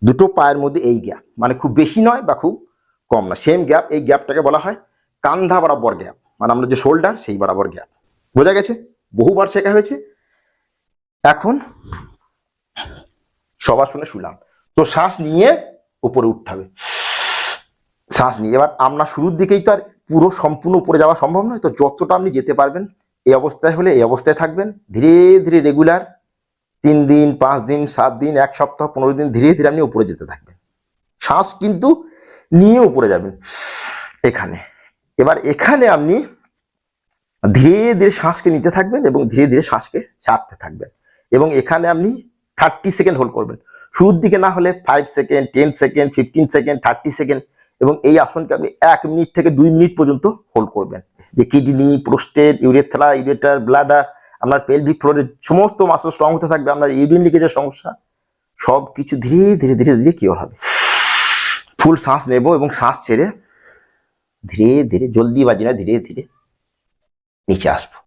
দুটো পায়ের মধ্যে এই গ্যাপ, মানে খুব বেশি নয় বা খুব কম না, সেম গ্যাপ। এই গ্যাপটাকে বলা হয় কান্ধা বরাবর গ্যাপ, মানে আমরা যে শোল্ডার সেই বরাবর গ্যাপ। বোঝা গেছে? বহুবার শেখা হয়েছে। এখন সবার শুনে শুলাম তো, শ্বাস নিয়ে উপরে উঠতে হবে, শ্বাস নিয়ে। এবার আপনার শুরুর দিকেই তো আর পুরো সম্পূর্ণ উপরে যাওয়া সম্ভব নয়, তো যতটা আপনি যেতে পারবেন এই অবস্থায় হলে এই অবস্থায় থাকবেন, ধীরে ধীরে রেগুলার 3 দিন 5 দিন 7 দিন 1 সপ্তাহ 15 দিন ধীরে ধীরে আপনি উপরে যেতে থাকবেন। শ্বাস কিন্তু নিয়ে উপরে যাবেন এখানে। এবার এখানে আপনি ধীরে ধীরে শ্বাসকে নিতে থাকবেন এবং ধীরে ধীরে শ্বাসকে ছাড়তে থাকবেন, এবং এখানে আপনি 30 সেকেন্ড হোল্ড করবেন। শুরুর দিকে না হলে 5 সেকেন্ড, 10 সেকেন্ড, 15 সেকেন্ড, 30 সেকেন্ড, এবং এই আসনকে আপনি 1 মিনিট থেকে 2 মিনিট পর্যন্ত হোল্ড করবেন। যে kidney, prostate, urethra, ureter, bladder, আপনার পেলভিক ফ্লোরের সমস্ত মাসল স্ট্রং হতে থাকবে। আপনার ইউরিন লিকেজের সমস্যা সব কিছু ধীরে ধীরে ধীরে ধীরে কিওর হবে। ফুল শ্বাস নেব এবং শ্বাস ছেড়ে ধীরে ধীরে, জলদিবাজি না, ধীরে ধীরে নিচে আসবো।